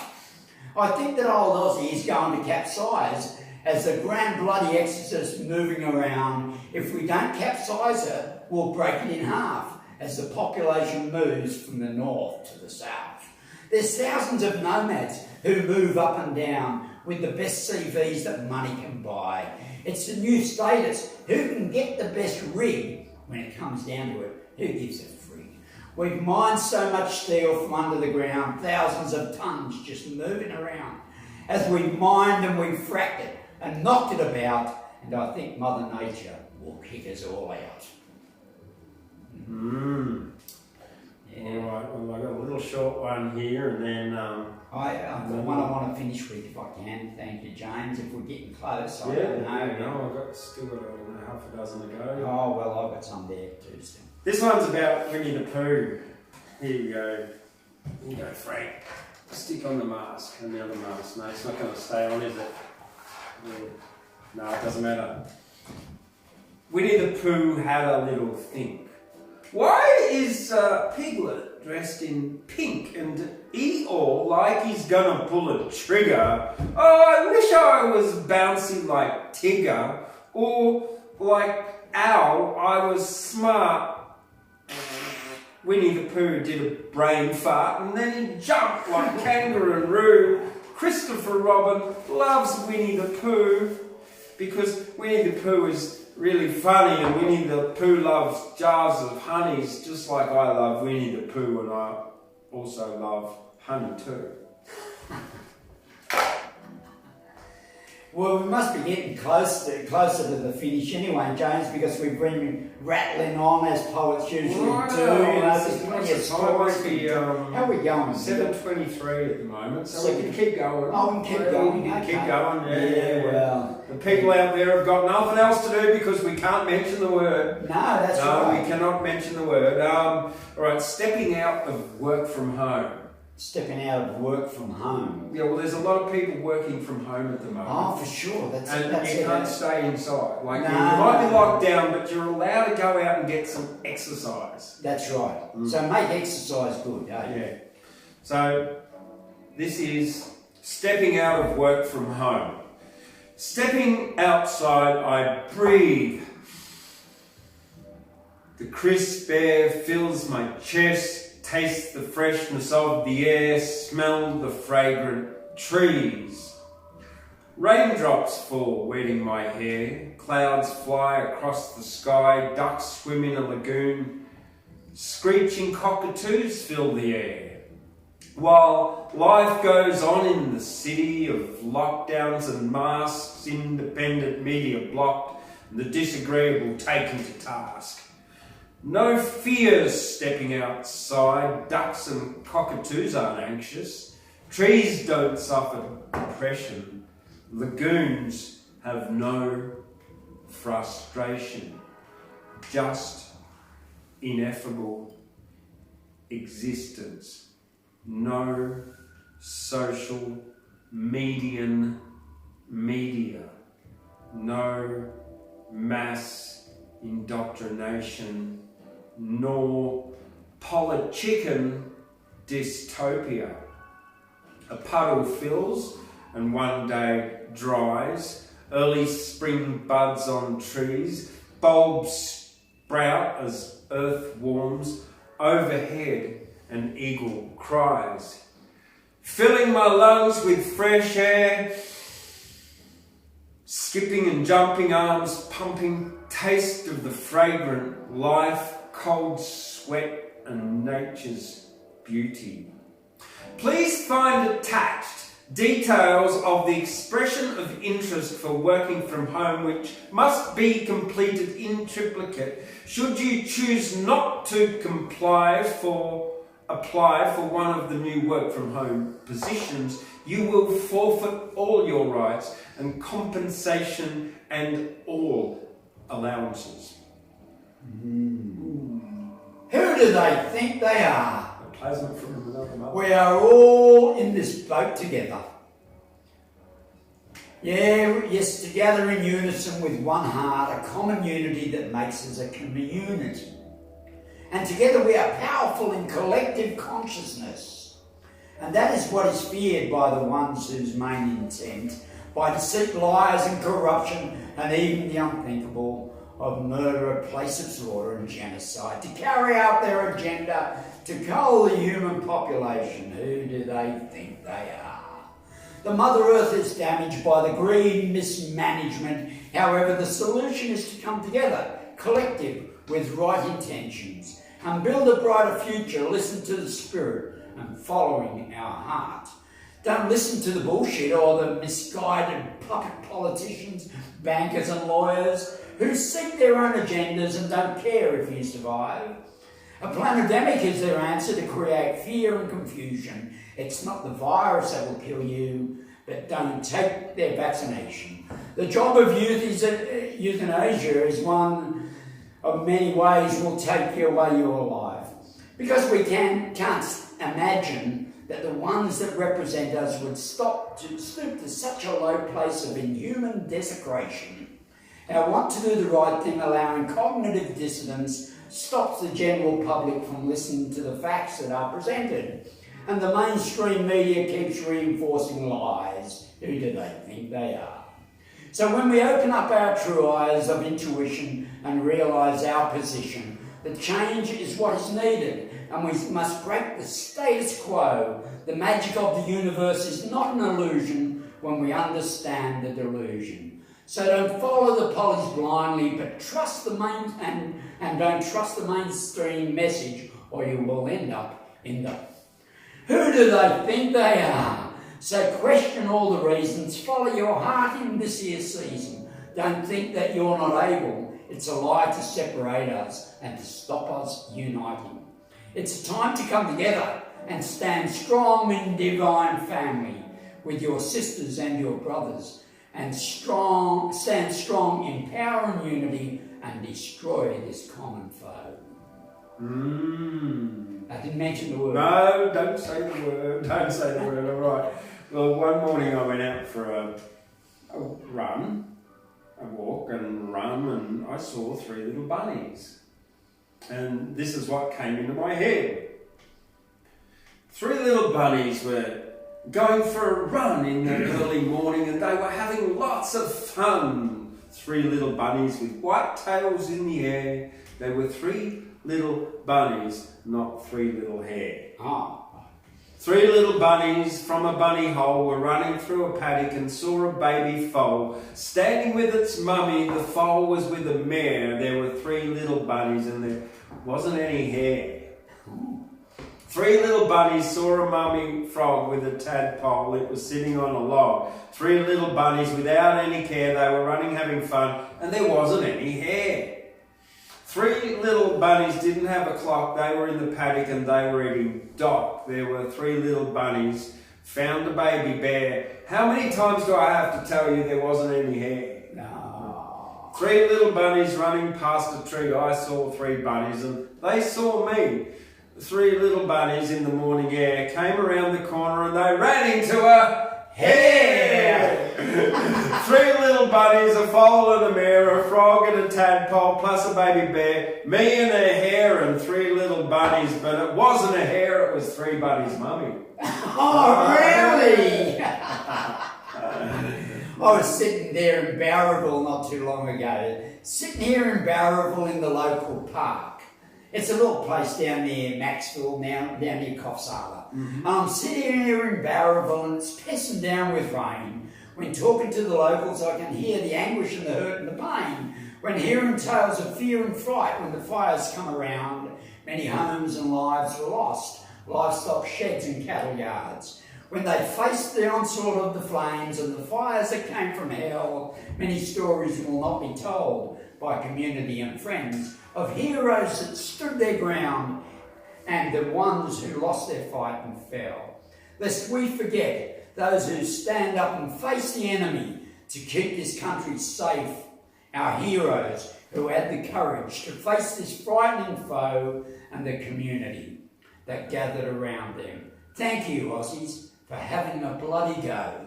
I think that old Aussie is going to capsize as the grand bloody exorcist moving around. If we don't capsize her, we'll break it in half as the population moves from the north to the south. There's thousands of nomads who move up and down with the best CVs that money can buy. It's the new status. Who can get the best rig when it comes down to it? Who gives a frig? We've mined so much steel from under the ground, thousands of tons just moving around. As we mined and we fracked it and knocked it about, and I think Mother Nature will kick us all out. Yeah. All right, well, I've got a little short one here, and then... the one I want to finish with, if I can. Thank you, James. If we're getting close, I don't know. I've still got half a dozen to go. Oh, well, I've got some there too still. This one's about Winnie the Pooh. Here you go. Here you go, Frank. Stick on the mask and the other mask. No, it's not going to stay on, is it? No, it doesn't matter. Winnie the Pooh had a little think. Why is Piglet dressed in pink and Eeyore like he's gonna pull a trigger? Oh, I wish I was bouncy like Tigger, or like Owl, I was smart. Winnie the Pooh did a brain fart and then he jumped like Kangaroo. Christopher Robin loves Winnie the Pooh because Winnie the Pooh is really funny, and Winnie the Pooh loves jars of honeys just like I love Winnie the Pooh, and I also love honey too. Well, we must be getting closer to the finish anyway, James, because we've been rattling on as poets usually do. There's plenty of stories. How are we going? 7:23 at the moment, so we can keep going. Oh, we can keep going. We can Okay. keep going. Yeah, well. The people out there have got nothing else to do because we can't mention the word. No, that's right. We cannot mention the word. All right, stepping out of work from home. Stepping out of work from home. Yeah, well, there's a lot of people working from home at the moment. Oh, for sure. That's you can't stay inside. Like, No. you might be locked down, but you're allowed to go out and get some exercise. That's right. So make exercise good, Yeah. So this is stepping out of work from home. Stepping outside, I breathe. The crisp air fills my chest. Taste the freshness of the air, smell the fragrant trees. Raindrops fall, wetting my hair. Clouds fly across the sky. Ducks swim in a lagoon. Screeching cockatoos fill the air. While life goes on in the city of lockdowns and masks, independent media blocked, and the disagreeable taken to task. No fears stepping outside, ducks and cockatoos aren't anxious, trees don't suffer depression, lagoons have no frustration, just ineffable existence, no social median media, no mass indoctrination, nor polichicken dystopia. A puddle fills and one day dries, early spring buds on trees, bulbs sprout as earth warms, overhead an eagle cries. Filling my lungs with fresh air, skipping and jumping, arms pumping, taste of the fragrant life, cold sweat and nature's beauty. Please find attached details of the expression of interest for working from home, which must be completed in triplicate. Should you choose not to apply for one of the new work from home positions, you will forfeit all your rights and compensation and all allowances. Who do they think they are? A plasma from another mother. We are all in this boat together. Yes, together in unison with one heart, a common unity that makes us a community. And together we are powerful in collective consciousness. And that is what is feared by the ones whose main intent, by deceit, lies and corruption, and even the unthinkable, of murder, a place of slaughter and genocide, to carry out their agenda, to cull the human population. Who do they think they are? The Mother Earth is damaged by the greed, mismanagement. However, the solution is to come together, collective, with right intentions, and build a brighter future. Listen to the spirit and following our heart. Don't listen to the bullshit or the misguided puppet politicians, bankers and lawyers who seek their own agendas and don't care if you survive. A pandemic is their answer to create fear and confusion. It's not the virus that will kill you, but don't take their vaccination. The job of euthanasia is one of many ways will take you away your life. Because we can't imagine that the ones that represent us would stoop to such a low place of inhuman desecration. Our want to do the right thing, allowing cognitive dissonance, stops the general public from listening to the facts that are presented. And the mainstream media keeps reinforcing lies. Who do they think they are? So when we open up our true eyes of intuition and realise our position, the change is what is needed. and we must break the status quo. The magic of the universe is not an illusion when we understand the delusion. So don't follow the polys blindly, but trust the and don't trust the mainstream message, or you will end up in the who do they think they are? So question all the reasons, follow your heart in this year season. Don't think that you're not able. It's a lie to separate us and to stop us uniting. It's time to come together and stand strong in divine family with your sisters and your brothers, and stand strong in power and unity and destroy this common foe. I didn't mention the word. No, don't say the word. Don't say the word. All right. Well, one morning I went out for a walk and run, and I saw 3 little bunnies. And this is what came into my head. 3 little bunnies were going for a run in the early morning, and they were having lots of fun. 3 little bunnies with white tails in the air. They were 3 little bunnies, not 3 little hare. 3 little bunnies from a bunny hole were running through a paddock and saw a baby foal standing with its mummy. The foal was with a mare. There were 3 little bunnies and there wasn't any hair. 3 little bunnies saw a mummy frog with a tadpole. It was sitting on a log. 3 little bunnies without any care. They were running, having fun, and there wasn't any hair. 3 little bunnies didn't have a clock. They were in the paddock and they were eating dock. There were 3 little bunnies, found a baby bear. How many times do I have to tell you there wasn't any hair? No. 3 little bunnies running past a tree. I saw 3 bunnies and they saw me. 3 little bunnies in the morning air came around the corner and they ran into a hare. 3 little bunnies, a foal and a mare, a frog and a tadpole, plus a baby bear, me and a hare and 3 little bunnies, but it wasn't a hare, it was 3 bunnies' mummy. Oh, really? I was sitting there in Bowraville not too long ago, sitting here in Bowraville in the local park. It's a little place down near Maxville, down near Coffsala. I'm sitting here in Bowraville and it's pissing down with rain. When talking to the locals, I can hear the anguish and the hurt and the pain. When hearing tales of fear and fright when the fires come around, many homes and lives were lost, livestock sheds and cattle yards. When they faced the onslaught of the flames and the fires that came from hell, many stories will not be told by community and friends of heroes that stood their ground and the ones who lost their fight and fell. Lest we forget those who stand up and face the enemy to keep this country safe, our heroes who had the courage to face this frightening foe and the community that gathered around them. Thank you, Aussies, for having a bloody go.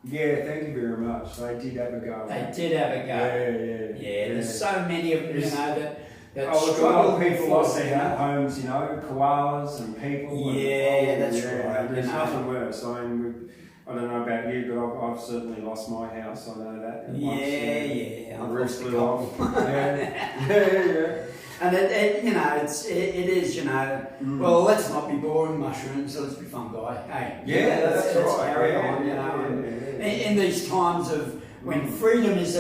Yeah, thank you very much. They did have a go. They did have a go. Yeah, there's so many of them, you know, that a lot of people lost their homes, you know, koalas and people. Yeah, that's right. There's nothing worse. I mean, I don't know about you, but I've certainly lost my house. I know that. Yeah. The roof blew off. Yeah. And it is, you know. Well, let's not be boring mushrooms. Let's be fun, guy. Hey. Yeah, that's right. Carry on, you know. In these times of when freedom is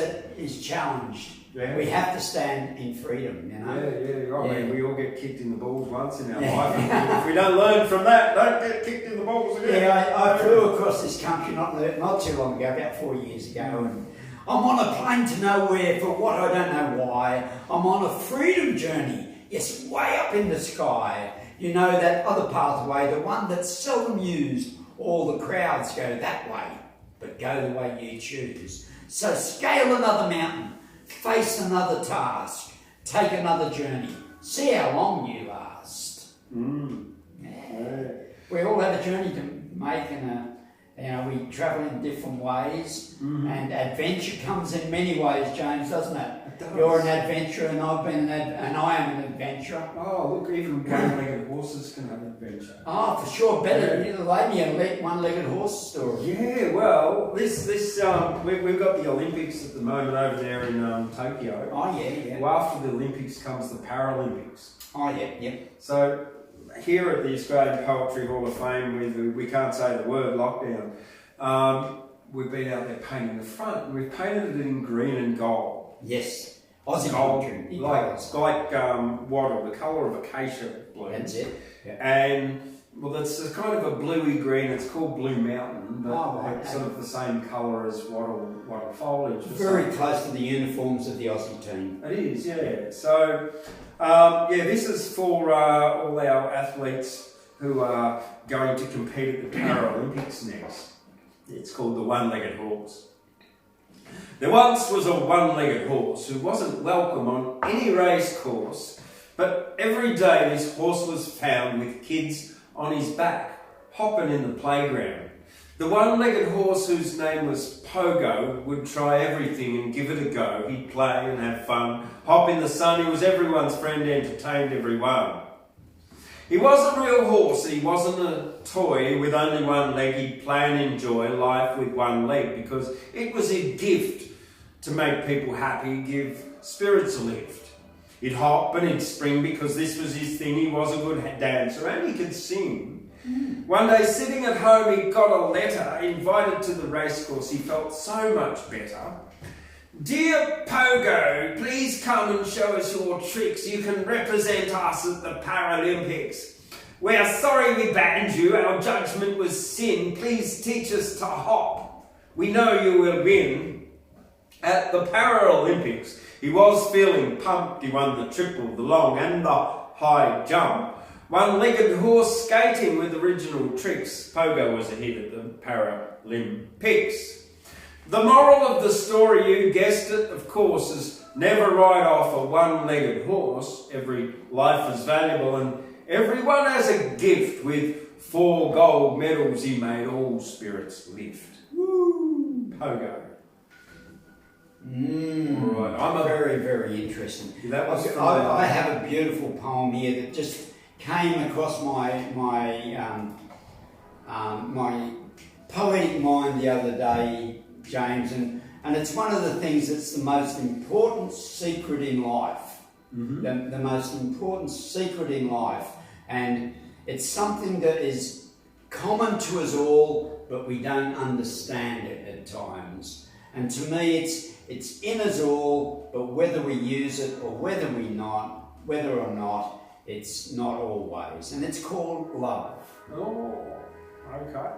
challenged. Yeah. We have to stand in freedom, you know. I mean, we all get kicked in the balls once in our life. If we don't learn from that, don't get kicked in the balls again. Yeah, I flew across this country not too long ago, about 4 years ago, and I'm on a plane to nowhere for what I don't know why. I'm on a freedom journey. Yes, way up in the sky. You know, that other pathway, the one that's seldom used. All the crowds go that way, but go the way you choose. So scale another mountain. Face another task, take another journey, see how long you last. Yeah. We all have a journey to make, and we travel in different ways, and adventure comes in many ways, James, doesn't it? Does. You're an adventurer, and I am an adventurer. Oh, look, even one-legged horses can have an adventure. Oh, for sure, better than the one-legged horse story. Yeah, well, we've got the Olympics at the moment over there in Tokyo. Oh, yeah. Well, after the Olympics comes the Paralympics. Oh, yeah. So here at the Australian Poetry Hall of Fame, we can't say the word lockdown. We've been out there painting the front, and we've painted it in green and gold. Yes. Aussie Gold, country. like wattle, the colour of acacia blue. That's it. Yeah. And well, it's kind of a bluey green. It's called Blue Mountain, but it's sort of the same colour as wattle foliage. Very close to the uniforms of the Aussie team. It is, yeah. So, this is for all our athletes who are going to compete at the Paralympics next. It's called the one-legged horse. There once was a one-legged horse who wasn't welcome on any race course, but every day this horse was found with kids on his back, hopping in the playground. The one-legged horse, whose name was Pogo, would try everything and give it a go. He'd play and have fun, hop in the sun. He was everyone's friend, entertained everyone. He was a real horse. He wasn't a toy with only one leg. He'd play and enjoy life with one leg because it was a gift to make people happy, give spirits a lift. He'd hop and he'd spring because this was his thing. He was a good dancer and he could sing. One day, sitting at home, he got a letter, invited to the racecourse. He felt so much better. Dear Pogo, please come and show us your tricks. You can represent us at the Paralympics. We're sorry we banned you. Our judgment was sin. Please teach us to hop. We know you will win. At the Paralympics, he was feeling pumped. He won the triple, the long and the high jump. One-legged horse skating with original tricks. Pogo was a hit at the Paralympics. The moral of the story, you guessed it, of course, is never ride off a one-legged horse. Every life is valuable and everyone has a gift. With 4 gold medals, he made all spirits lift. Woo! Pogo. All right. I'm very, very interesting. That was I have a beautiful poem here that just came across my poetic mind the other day, James, and it's one of the things that's the most important secret in life. Mm-hmm. The most important secret in life, and it's something that is common to us all, but we don't understand it at times. And to me, it's in us all, but whether we use it or whether or not, it's not always. And it's called love. Oh, okay.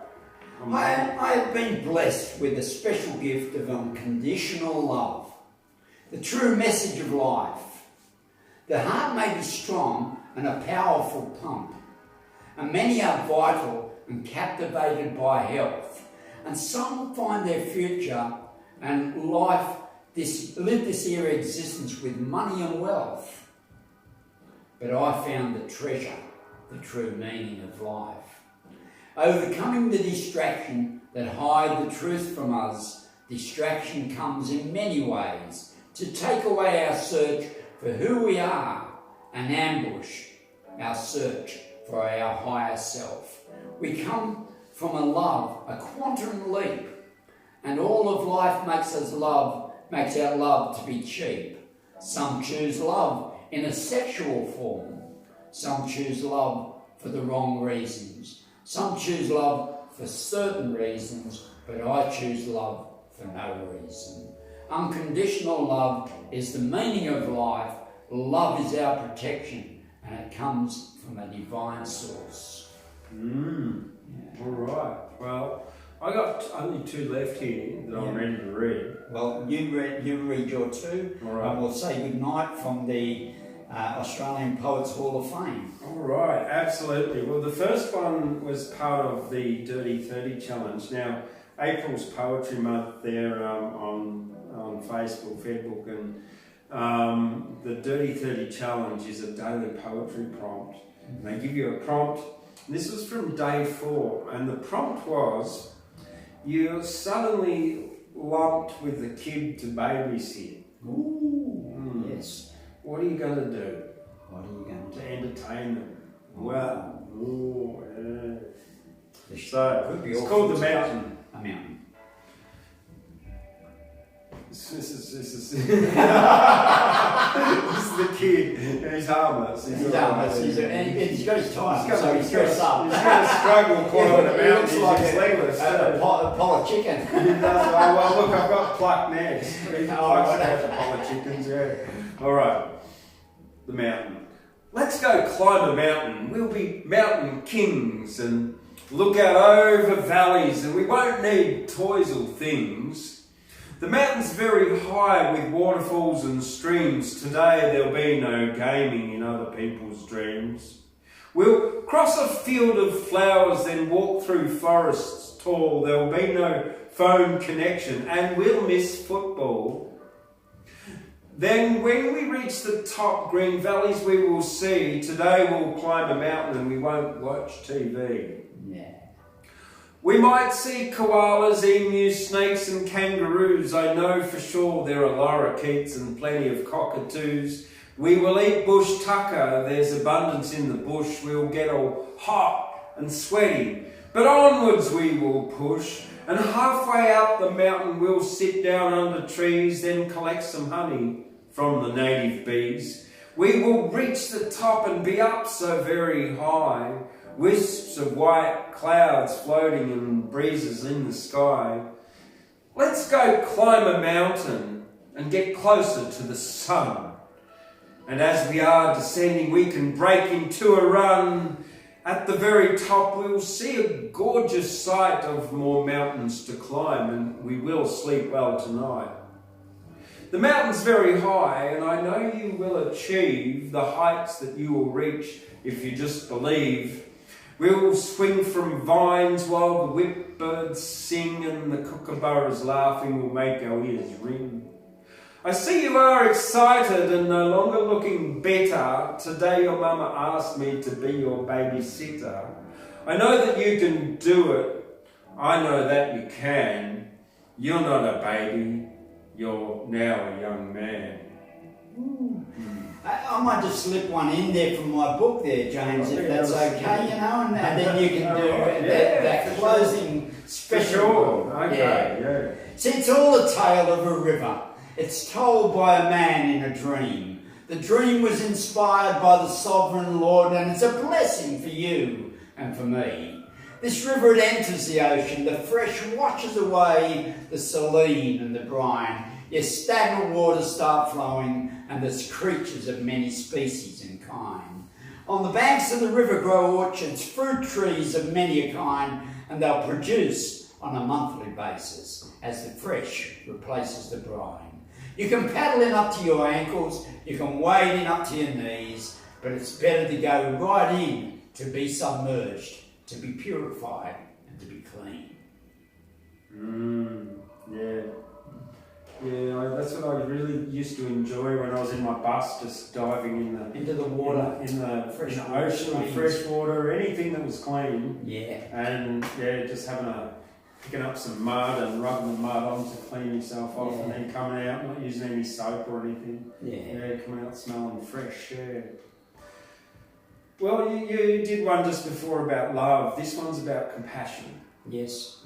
I have been blessed with the special gift of unconditional love, the true message of life. The heart may be strong and a powerful pump, and many are vital and captivated by health, and some find their future and live this here existence with money and wealth. But I found the treasure, the true meaning of life. Overcoming the distraction that hide the truth from us, distraction comes in many ways to take away our search for who we are and ambush our search for our higher self. We come from a love, a quantum leap, and all of life makes our love to be cheap. Some choose love in a sexual form. Some choose love for the wrong reasons. Some choose love for certain reasons, but I choose love for no reason. Unconditional love is the meaning of life. Love is our protection, and it comes from a divine source. All right. Well, I got only 2 left here that I'm ready to read. Well, you read your 2, all right. And we'll say good night from the Australian Poets Hall of Fame. All right, absolutely. Well, the first one was part of the Dirty 30 Challenge. Now, April's Poetry Month there on Facebook, and the Dirty 30 Challenge is a daily poetry prompt. And they give you a prompt. And this was from day 4, and the prompt was, you're suddenly lumped with a kid to babysit. Ooh, yes. What are you going to do? What are you going to do? Entertain them. Well, So, it's called The Mountain. A mountain. This is this is the kid. He's harmless. He's harmless. He's got his time, so he's dressed up. He's going to struggle climbing a mountain. He looks like he's legless. a pot of chicken. He does. Oh, well, look, I've got plucked nags. He likes to have a pot of chickens, yeah. All right, the mountain. Let's go climb a mountain. We'll be mountain kings and look out over valleys, and we won't need toys or things. The mountain's very high with waterfalls and streams. Today there'll be no gaming in other people's dreams. We'll cross a field of flowers, then walk through forests tall. There'll be no phone connection, and we'll miss football. Then when we reach the top, green valleys we will see. Today we'll climb a mountain and we won't watch TV. Yeah. We might see koalas, emus, snakes and kangaroos. I know for sure there are lorikeets and plenty of cockatoos. We will eat bush tucker, there's abundance in the bush. We'll get all hot and sweaty, but onwards we will push. And halfway up the mountain we'll sit down under trees, then collect some honey from the native bees. We will reach the top and be up so very high. Wisps of white clouds floating and breezes in the sky. Let's go climb a mountain and get closer to the sun. And as we are descending, we can break into a run. At the very top, we'll see a gorgeous sight of more mountains to climb, and we will sleep well tonight. The mountain's very high, and I know you will achieve the heights that you will reach if you just believe. We'll swing from vines while the whipbirds sing and the kookaburras laughing will make our ears ring. I see you are excited and no longer looking better. Today your mama asked me to be your babysitter. I know that you can do it. I know that you can. You're not a baby. You're now a young man. I might just slip one in there from my book there, James, if that's okay, you know, and then you can do that closing special. Sure. Okay, yeah. See, it's all a tale of a river. It's told by a man in a dream. The dream was inspired by the sovereign Lord, and it's a blessing for you and for me. This river, it enters the ocean. The fresh washes away the saline and the brine. Yes, stagnant waters start flowing, and there's creatures of many species and kind. On the banks of the river grow orchards, fruit trees of many a kind, and they'll produce on a monthly basis as the fresh replaces the brine. You can paddle in up to your ankles, you can wade in up to your knees, but it's better to go right in to be submerged, to be purified and to be clean. Yeah, that's what I really used to enjoy when I was in my bus, just diving into the water, in the ocean, the fresh water, anything that was clean. Yeah. And yeah, just picking up some mud and rubbing the mud on to clean yourself off, and then coming out, not using any soap or anything. Yeah, coming out smelling fresh. Yeah. Well, you did one just before about love. This one's about compassion. Yes.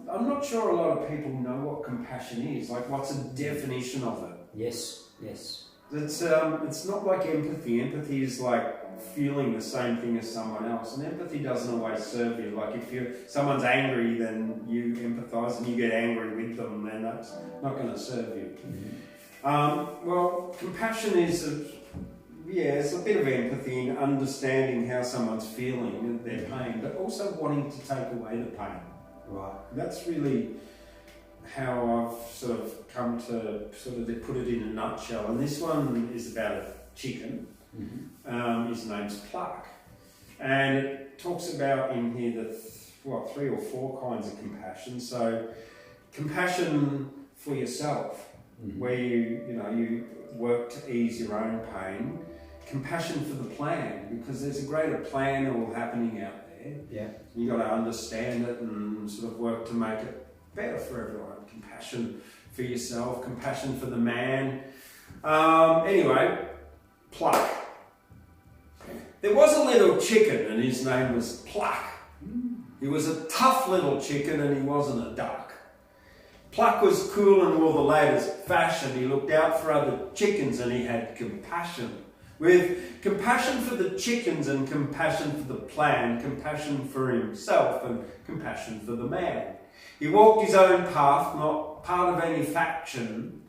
I'm not sure a lot of people know what compassion is. Like, what's a definition of it? Yes. It's not like empathy. Empathy is like feeling the same thing as someone else, and empathy doesn't always serve you. Like, if someone's angry, then you empathise and you get angry with them, then that's not going to serve you. Well, compassion is it's a bit of empathy in understanding how someone's feeling and their pain, but also wanting to take away the pain. Right. That's really how I've sort of come to put it in a nutshell. And this one is about a chicken. His name's Pluck. And it talks about in here the 3 or 4 kinds of compassion. So compassion for yourself, where you work to ease your own pain. Compassion for the plan, because there's a greater plan all happening out there. Yeah. You've got to understand it and sort of work to make it better for everyone. Compassion for yourself, compassion for the man. Anyway, Pluck. There was a little chicken and his name was Pluck. He was a tough little chicken and he wasn't a duck. Pluck was cool and wore the latest fashion. He looked out for other chickens and he had compassion. With compassion for the chickens and compassion for the plan, compassion for himself and compassion for the man. He walked his own path, not part of any faction.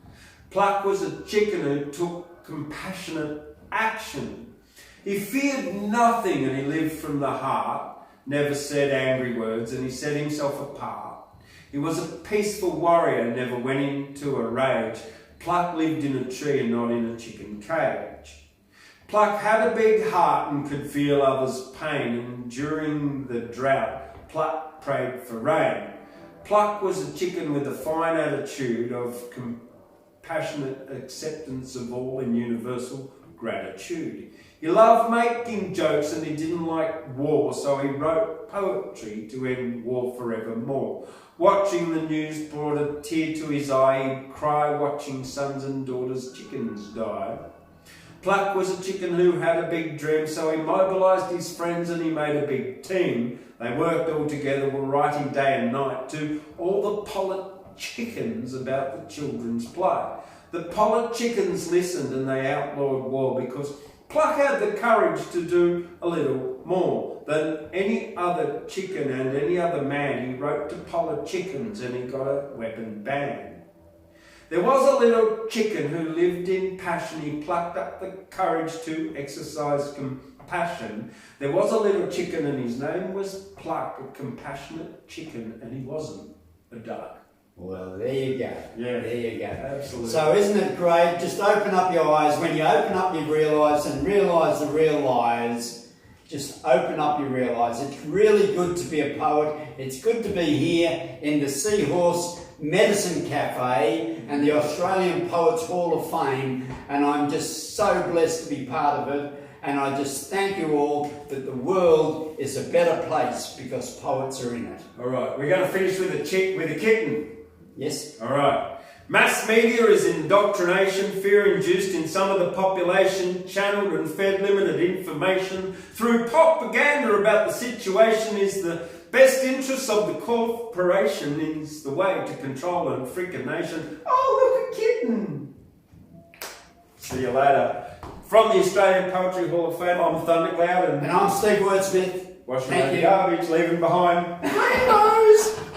Pluck was a chicken who took compassionate action. He feared nothing and he lived from the heart, never said angry words, and he set himself apart. He was a peaceful warrior, never went into a rage. Pluck lived in a tree and not in a chicken cage. Pluck had a big heart and could feel others' pain, and during the drought, Pluck prayed for rain. Pluck was a chicken with a fine attitude of compassionate acceptance of all and universal gratitude. He loved making jokes and he didn't like war, so he wrote poetry to end war forevermore. Watching the news brought a tear to his eye. He'd cry watching sons and daughters' chickens die. Pluck was a chicken who had a big dream, so he mobilised his friends and he made a big team. They worked all together, were writing day and night to all the chickens about the children's play. The chickens listened and they outlawed war because Pluck had the courage to do a little more than any other chicken and any other man. He wrote to chickens and he got a weapon banned. There was a little chicken who lived in passion. He plucked up the courage to exercise compassion. There was a little chicken and his name was Pluck, a compassionate chicken, and he wasn't a duck. Well, there you go. Yeah, there you go. Absolutely. So isn't it great? Just open up your eyes. When you open up your real eyes and realise the real eyes, just open up your real eyes. It's really good to be a poet. It's good to be here in the Seahorse Medicine Cafe and the Australian Poets Hall of Fame, and I'm just so blessed to be part of it. And I just thank you all that the world is a better place because poets are in it. All right, we're going to finish with a kitten. Yes. All right. Mass media is indoctrination, fear-induced in some of the population, channeled and fed limited information through propaganda about the situation is the best interests of the corporation is the way to control and freak a nation. Oh, look, a kitten. See you later. From the Australian Poetry Hall of Fame, I'm Thundercloud. And I'm Steve Wordsmith. Washing out the garbage, leaving behind rainbows.